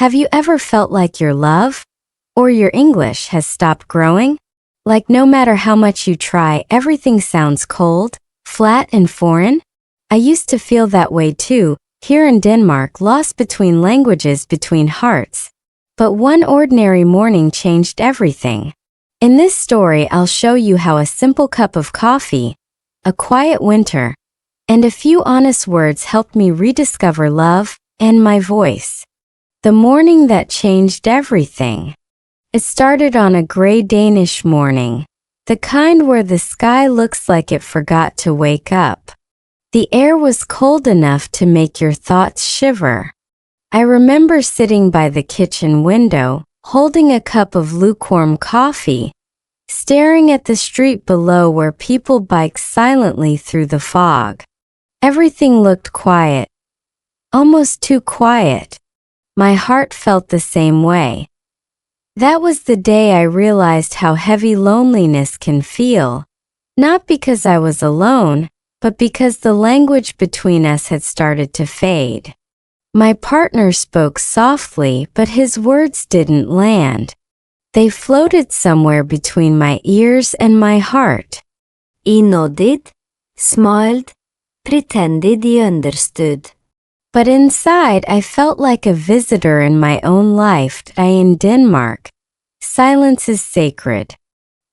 Have you ever felt like your love or your English has stopped growing? Like no matter how much you try, everything sounds cold, flat, and foreign? I used to feel that way too, here in Denmark, lost between languages, between hearts. But one ordinary morning changed everything. In this story, I'll show you how a simple cup of coffee, a quiet winter, and a few honest words helped me rediscover love and my voice. The morning that changed everything. It started on a gray Danish morning, the kind where the sky looks like it forgot to wake up. The air was cold enough to make your thoughts shiver. I remember sitting by the kitchen window, holding a cup of lukewarm coffee, staring at the street below where people biked silently through the fog. Everything looked quiet, almost too quiet. My heart felt the same way. That was the day I realized how heavy loneliness can feel, not because I was alone, but because the language between us had started to fade. My partner spoke softly, but his words didn't land. They floated somewhere between my ears and my heart. He nodded, smiled, pretended he understood. But inside, I felt like a visitor in my own life. In Denmark, silence is sacred.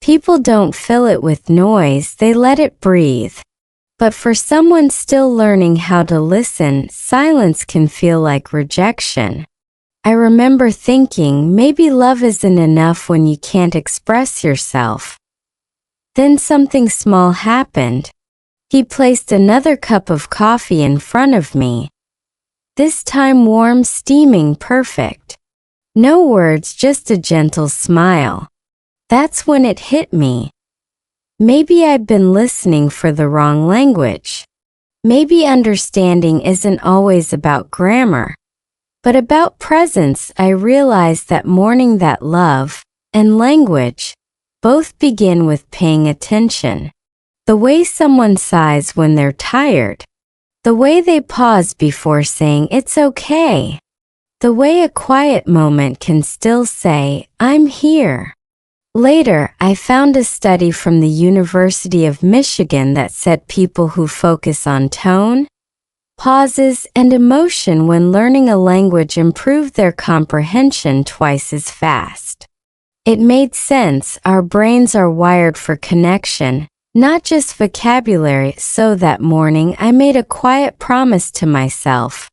People don't fill it with noise, they let it breathe. But for someone still learning how to listen, silence can feel like rejection. I remember thinking maybe love isn't enough when you can't express yourself. Then something small happened. He placed another cup of coffee in front of me. This time warm, steaming, perfect. No words, just a gentle smile. That's when it hit me. Maybe I'd been listening for the wrong language. Maybe understanding isn't always about grammar, but about presence. I realized that morning that love and language both begin with paying attention. The way someone sighs when they're tired. The way they pause before saying it's okay. The way a quiet moment can still say, I'm here. Later, I found a study from the University of Michigan that said people who focus on tone, pauses, and emotion when learning a language improve their comprehension twice as fast. It made sense. Our brains are wired for connection, not just vocabulary. So that morning I made a quiet promise to myself.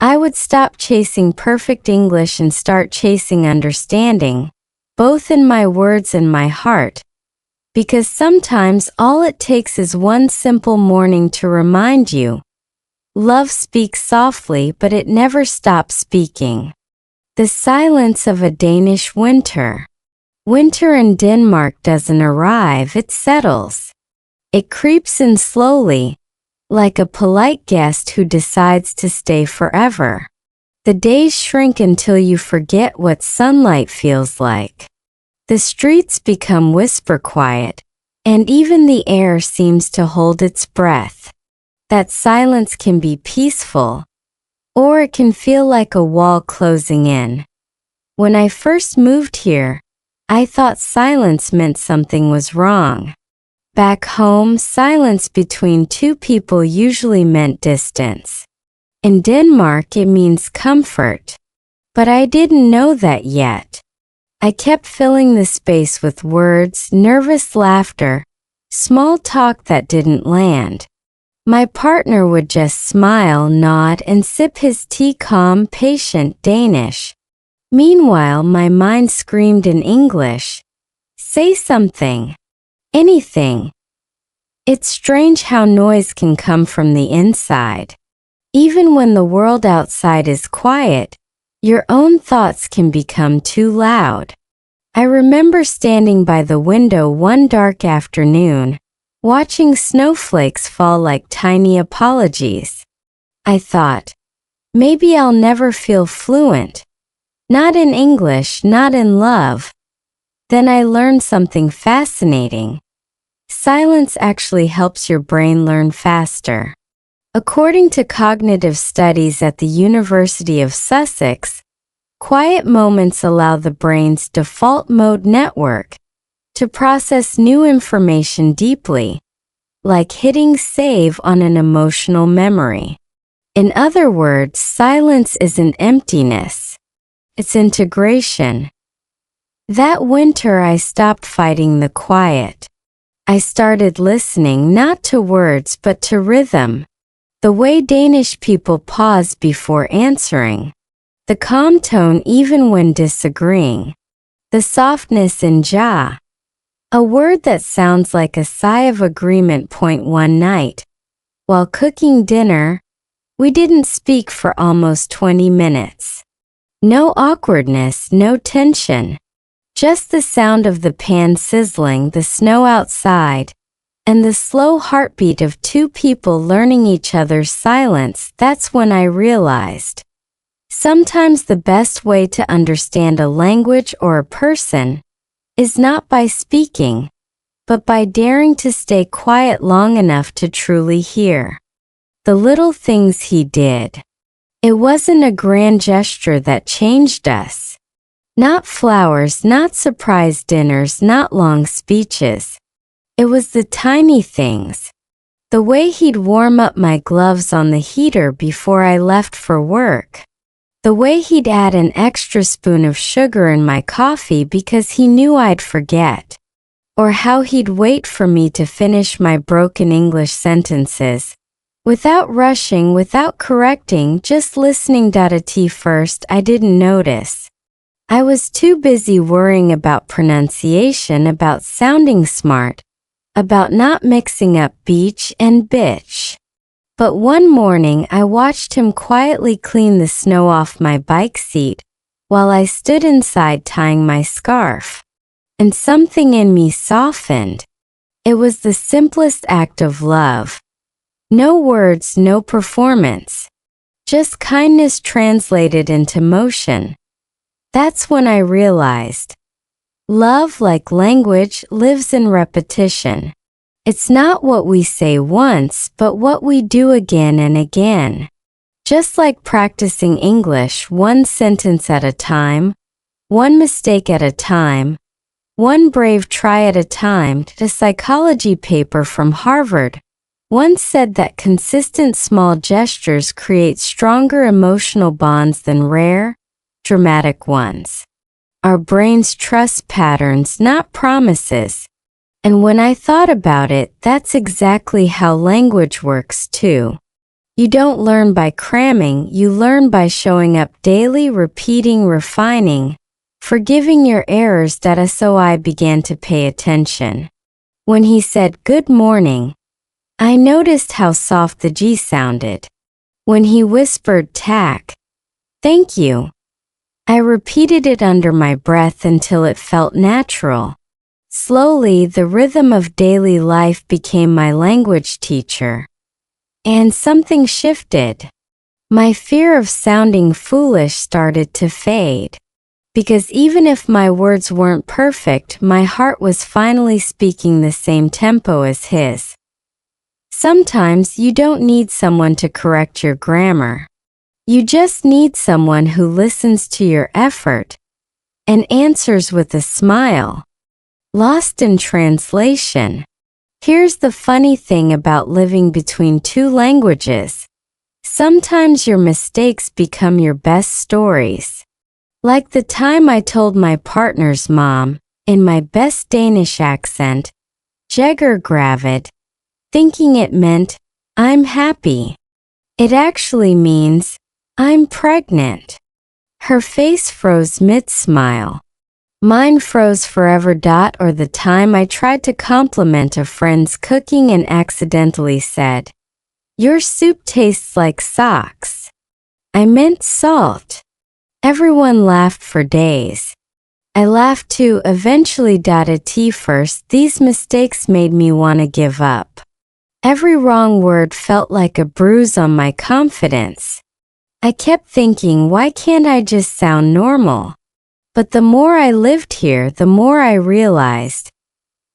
I would stop chasing perfect English and start chasing understanding, both in my words and my heart. Because sometimes all it takes is one simple morning to remind you. Love speaks softly, but it never stops speaking. The silence of a Danish winter. Winter in Denmark doesn't arrive, it settles. It creeps in slowly, like a polite guest who decides to stay forever. The days shrink until you forget what sunlight feels like. The streets become whisper quiet, and even the air seems to hold its breath. That silence can be peaceful, or it can feel like a wall closing in. When I first moved here, I thought silence meant something was wrong. Back home, silence between two people usually meant distance. In Denmark, it means comfort. But I didn't know that yet. I kept filling the space with words, nervous laughter, small talk that didn't land. My partner would just smile, nod, and sip his tea, calm, patient Danish. Meanwhile, my mind screamed in English, say something. Anything. It's strange how noise can come from the inside. Even when the world outside is quiet, your own thoughts can become too loud. I remember standing by the window one dark afternoon, watching snowflakes fall like tiny apologies. I thought, maybe I'll never feel fluent. Not in English, not in love. Then I learned something fascinating. Silence actually helps your brain learn faster. According to cognitive studies at the University of Sussex, Quiet moments allow the brain's default mode network to process new information deeply, like hitting save on an emotional memory. In other words, silence isn't emptiness. It's integration. That winter I stopped fighting the quiet. I started listening not to words but to rhythm. The way Danish people pause before answering. The calm tone even when disagreeing. The softness in ja. A word that sounds like a sigh of agreement. One night, while cooking dinner, we didn't speak for almost 20 minutes. No awkwardness, no tension. Just the sound of the pan sizzling, the snow outside, and the slow heartbeat of two people learning each other's silence. That's when I realized. Sometimes the best way to understand a language or a person is not by speaking, but by daring to stay quiet long enough to truly hear. The little things he did. It wasn't a grand gesture that changed us. Not flowers, not surprise dinners, not long speeches. It was the tiny things. The way he'd warm up my gloves on the heater before I left for work. The way he'd add an extra spoon of sugar in my coffee because he knew I'd forget. Or how he'd wait for me to finish my broken English sentences. Without rushing, without correcting, just listening. At first, I didn't notice. I was too busy worrying about pronunciation, about sounding smart, about not mixing up beach and bitch. But one morning I watched him quietly clean the snow off my bike seat while I stood inside tying my scarf. And something in me softened. It was the simplest act of love. No words, no performance. Just kindness translated into motion. That's when I realized. Love, like language, lives in repetition. It's not what we say once, but what we do again and again. Just like practicing English, one sentence at a time, one mistake at a time, one brave try at a time. A psychology paper from Harvard once said that consistent small gestures create stronger emotional bonds than rare, dramatic ones. Our brains trust patterns, not promises. And when I thought about it, that's exactly how language works too. You don't learn by cramming, you learn by showing up daily, repeating, refining, forgiving your errors. So I began to pay attention. When he said good morning, I noticed how soft the G sounded. When he whispered thank you, I repeated it under my breath until it felt natural. Slowly, the rhythm of daily life became my language teacher. And something shifted. My fear of sounding foolish started to fade. Because even if my words weren't perfect, my heart was finally speaking the same tempo as his. Sometimes you don't need someone to correct your grammar. You just need someone who listens to your effort and answers with a smile. Lost in translation. Here's the funny thing about living between two languages. Sometimes your mistakes become your best stories. Like the time I told my partner's mom, in my best Danish accent, "Jegger gravid," thinking it meant, "I'm happy." It actually means, "I'm pregnant." Her face froze mid-smile. Mine froze forever. Or the time I tried to compliment a friend's cooking and accidentally said, "Your soup tastes like socks." I meant salt. Everyone laughed for days. I laughed too, eventually. At first, these mistakes made me want to give up. Every wrong word felt like a bruise on my confidence. I kept thinking, why can't I just sound normal? But the more I lived here, the more I realized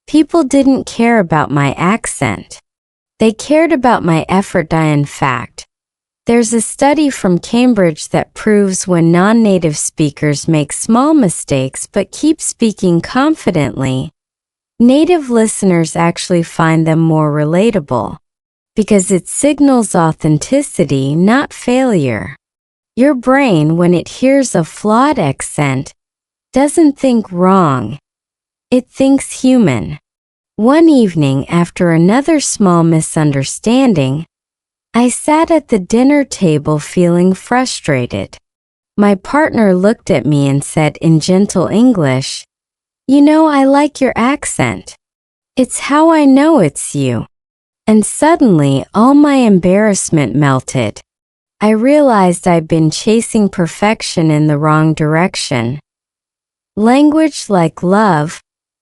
people didn't care about my accent. They cared about my effort. In fact, There's a study from Cambridge that proves when non-native speakers make small mistakes but keep speaking confidently, native listeners actually find them more relatable, because it signals authenticity, not failure. Your brain, when it hears a flawed accent, doesn't think wrong. It thinks human. One evening, after another small misunderstanding, I sat at the dinner table feeling frustrated. My partner looked at me and said in gentle English, "You know, I like your accent. It's how I know it's you." And suddenly, all my embarrassment melted. I realized I'd been chasing perfection in the wrong direction. Language, like love,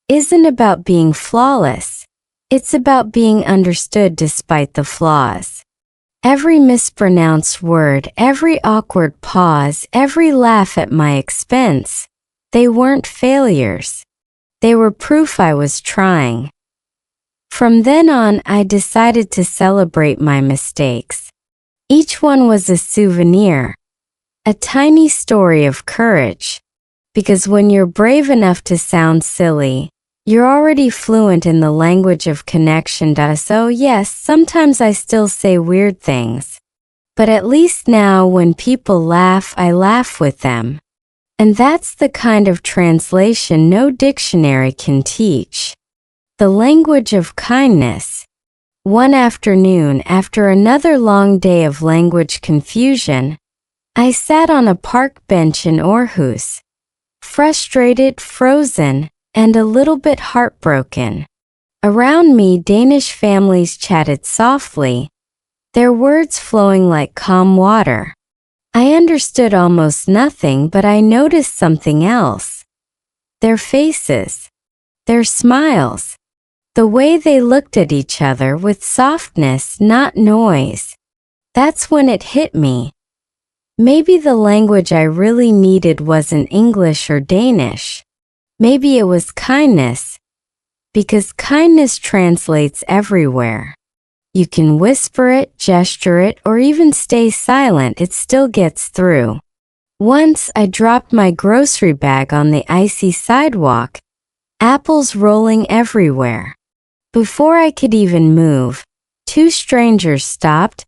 isn't about being flawless. It's about being understood despite the flaws. Every mispronounced word, every awkward pause, every laugh at my expense, they weren't failures. They were proof I was trying. From then on, I decided to celebrate my mistakes. Each one was a souvenir, a tiny story of courage. Because when you're brave enough to sound silly, you're already fluent in the language of connection. So yes, sometimes I still say weird things. But at least now when people laugh, I laugh with them. And that's the kind of translation no dictionary can teach. The language of kindness. One afternoon, after another long day of language confusion, I sat on a park bench in Aarhus, frustrated, frozen, and a little bit heartbroken. Around me, Danish families chatted softly, their words flowing like calm water. I understood almost nothing, but I noticed something else. Their faces, their smiles, the way they looked at each other with softness, not noise. That's when it hit me. Maybe the language I really needed wasn't English or Danish. Maybe it was kindness, because kindness translates everywhere. You can whisper it, gesture it, or even stay silent, it still gets through. Once I dropped my grocery bag on the icy sidewalk, apples rolling everywhere. Before I could even move, two strangers stopped,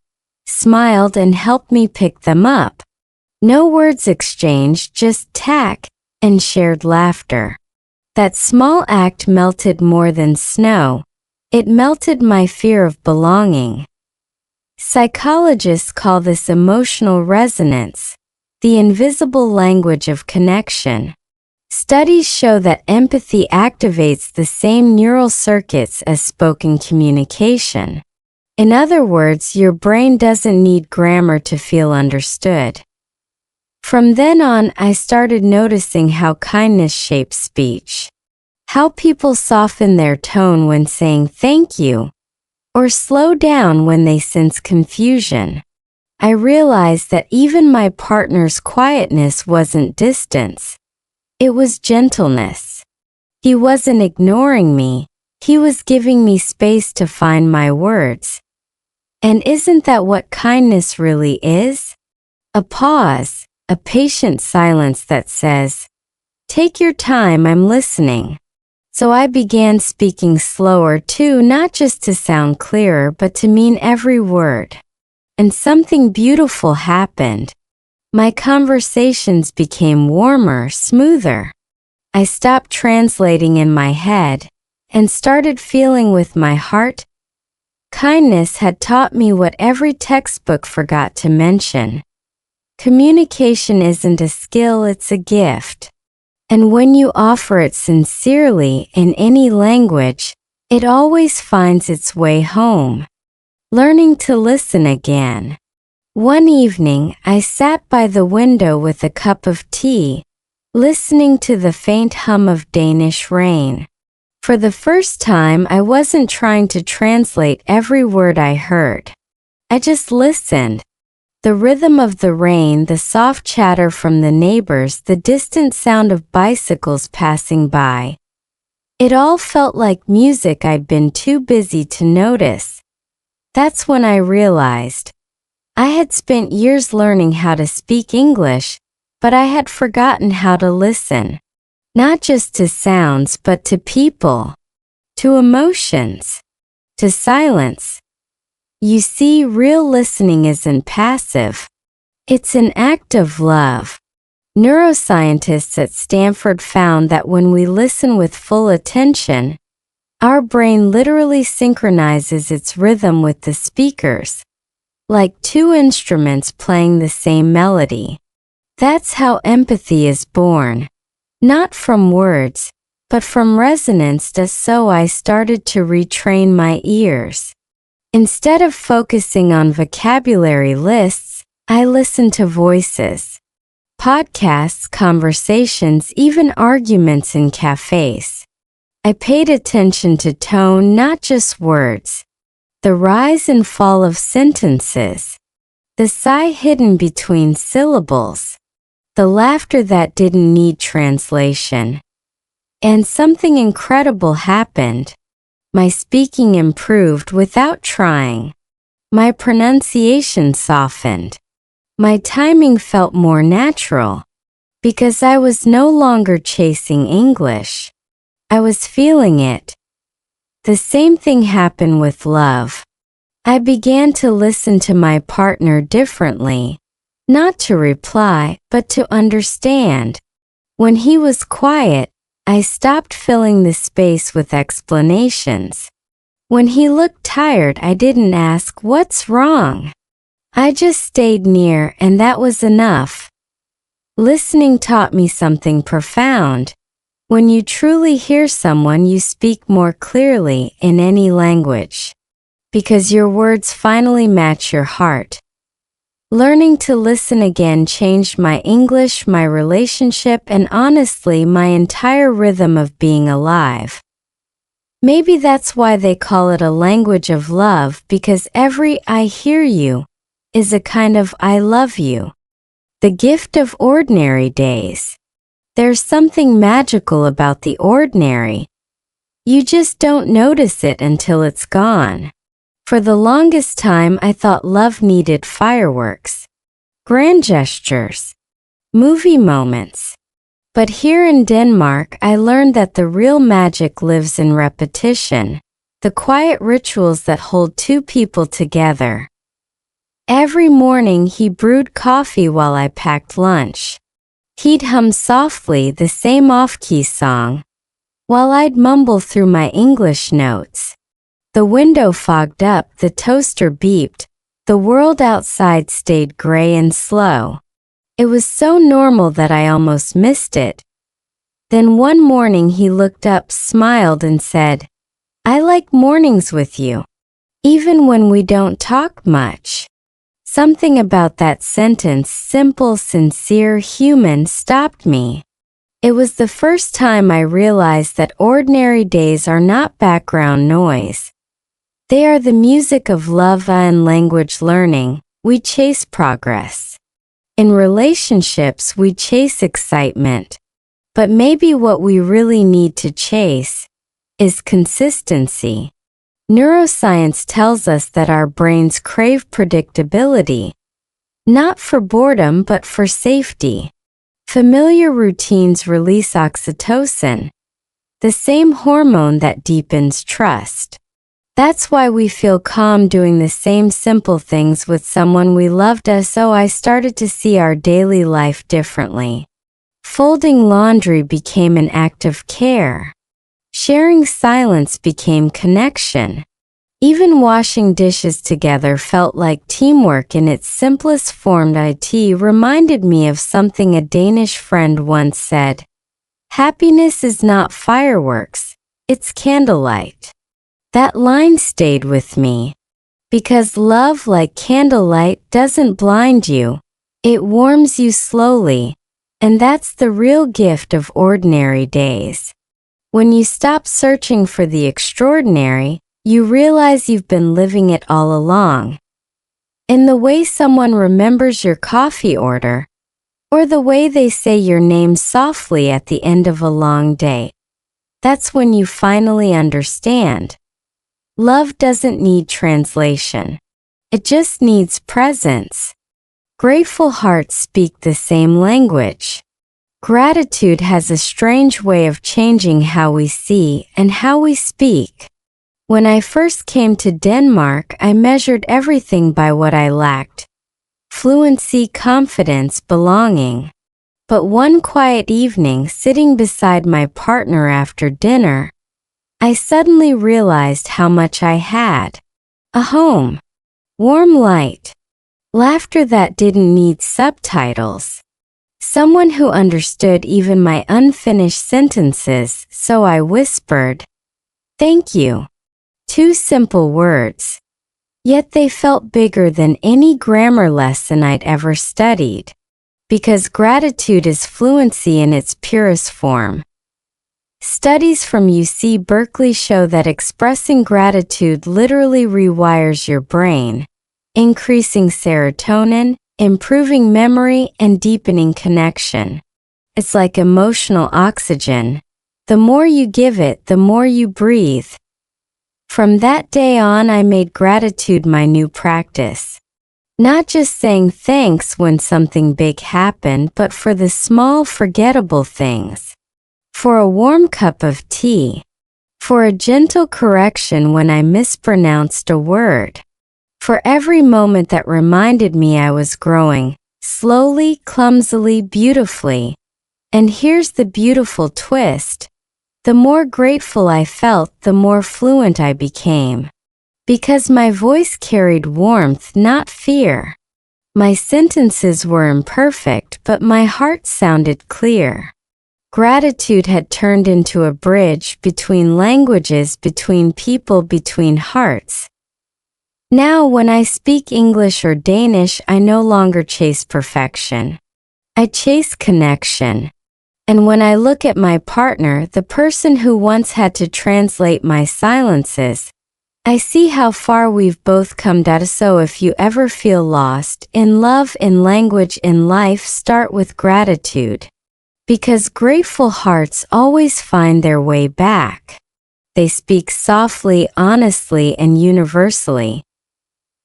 smiled, and helped me pick them up. No words exchanged, just tact and shared laughter. That small act melted more than snow. It melted my fear of belonging. Psychologists call this emotional resonance, the invisible language of connection. Studies show that empathy activates the same neural circuits as spoken communication. In other words, your brain doesn't need grammar to feel understood. From then on, I started noticing how kindness shapes speech. How people soften their tone when saying thank you, or slow down when they sense confusion. I realized that even my partner's quietness wasn't distance. It was gentleness. He wasn't ignoring me, he was giving me space to find my words. And isn't that what kindness really is? A pause, a patient silence that says, "Take your time, I'm listening." So I began speaking slower too, not just to sound clearer, but to mean every word. And something beautiful happened. My conversations became warmer, smoother. I stopped translating in my head and started feeling with my heart. Kindness had taught me what every textbook forgot to mention. Communication isn't a skill, it's a gift. And when you offer it sincerely in any language, it always finds its way home. Learning to listen again. One evening, I sat by the window with a cup of tea, listening to the faint hum of Danish rain. For the first time, I wasn't trying to translate every word I heard. I just listened. The rhythm of the rain, the soft chatter from the neighbors, the distant sound of bicycles passing by. It all felt like music I'd been too busy to notice. That's when I realized I had spent years learning how to speak English, but I had forgotten how to listen. Not just to sounds but to people, to emotions, to silence. You see, real listening isn't passive. It's an act of love. Neuroscientists at Stanford found that when we listen with full attention, our brain literally synchronizes its rhythm with the speakers, like two instruments playing the same melody. That's how empathy is born. Not from words, but from resonance. So I started to retrain my ears. Instead of focusing on vocabulary lists, I listened to voices. Podcasts, conversations, even arguments in cafes. I paid attention to tone, not just words. The rise and fall of sentences. The sigh hidden between syllables. The laughter that didn't need translation. And something incredible happened. My speaking improved without trying. My pronunciation softened. My timing felt more natural. Because I was no longer chasing English. I was feeling it. The same thing happened with love. I began to listen to my partner differently. Not to reply, but to understand. When he was quiet, I stopped filling the space with explanations. When he looked tired, I didn't ask, "What's wrong?" I just stayed near, and that was enough. Listening taught me something profound. When you truly hear someone, you speak more clearly in any language. Because your words finally match your heart. Learning to listen again changed my English, my relationship, and honestly, my entire rhythm of being alive. Maybe that's why they call it a language of love, because every "I hear you" is a kind of "I love you." The gift of ordinary days. There's something magical about the ordinary. You just don't notice it until it's gone. For the longest time, I thought love needed fireworks, grand gestures, movie moments. But here in Denmark, I learned that the real magic lives in repetition, the quiet rituals that hold two people together. Every morning he brewed coffee while I packed lunch. He'd hum softly the same off-key song, while I'd mumble through my English notes. The window fogged up, the toaster beeped, the world outside stayed gray and slow. It was so normal that I almost missed it. Then one morning he looked up, smiled, and said, "I like mornings with you, even when we don't talk much." Something about that sentence, simple, sincere, human, stopped me. It was the first time I realized that ordinary days are not background noise. They are the music of love and language learning. We chase progress. In relationships, we chase excitement. But maybe what we really need to chase is consistency. Neuroscience tells us that our brains crave predictability, not for boredom but for safety. Familiar routines release oxytocin, the same hormone that deepens trust. That's why we feel calm doing the same simple things with someone we loved. So I started to see our daily life differently. Folding laundry became an act of care. Sharing silence became connection. Even washing dishes together felt like teamwork in its simplest form. It reminded me of something a Danish friend once said. Happiness is not fireworks, it's candlelight. That line stayed with me. Because love, like candlelight, doesn't blind you. It warms you slowly. And that's the real gift of ordinary days. When you stop searching for the extraordinary, you realize you've been living it all along. In the way someone remembers your coffee order, or the way they say your name softly at the end of a long day. That's when you finally understand. Love doesn't need translation. It just needs presence. Grateful hearts speak the same language. Gratitude has a strange way of changing how we see and how we speak. When I first came to Denmark, I measured everything by what I lacked: fluency, confidence, belonging. But one quiet evening, sitting beside my partner after dinner, I suddenly realized how much I had. A home, warm light, laughter that didn't need subtitles, someone who understood even my unfinished sentences, so I whispered, "Thank you." 2 simple words, yet they felt bigger than any grammar lesson I'd ever studied. Because gratitude is fluency in its purest form. Studies from UC Berkeley show that expressing gratitude literally rewires your brain, increasing serotonin, improving memory, and deepening connection. It's like emotional oxygen. The more you give it, the more you breathe. From that day on, I made gratitude my new practice. Not just saying thanks when something big happened, but for the small, forgettable things. For a warm cup of tea. For a gentle correction when I mispronounced a word. For every moment that reminded me I was growing, slowly, clumsily, beautifully. And here's the beautiful twist. The more grateful I felt, the more fluent I became. Because my voice carried warmth, not fear. My sentences were imperfect, but my heart sounded clear. Gratitude had turned into a bridge between languages, between people, between hearts. Now, when I speak English or Danish, I no longer chase perfection. I chase connection. And when I look at my partner, the person who once had to translate my silences, I see how far we've both come. So if you ever feel lost, in love, in language, in life, start with gratitude. Because grateful hearts always find their way back. They speak softly, honestly, and universally.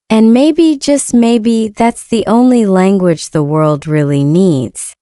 And maybe, just maybe, that's the only language the world really needs.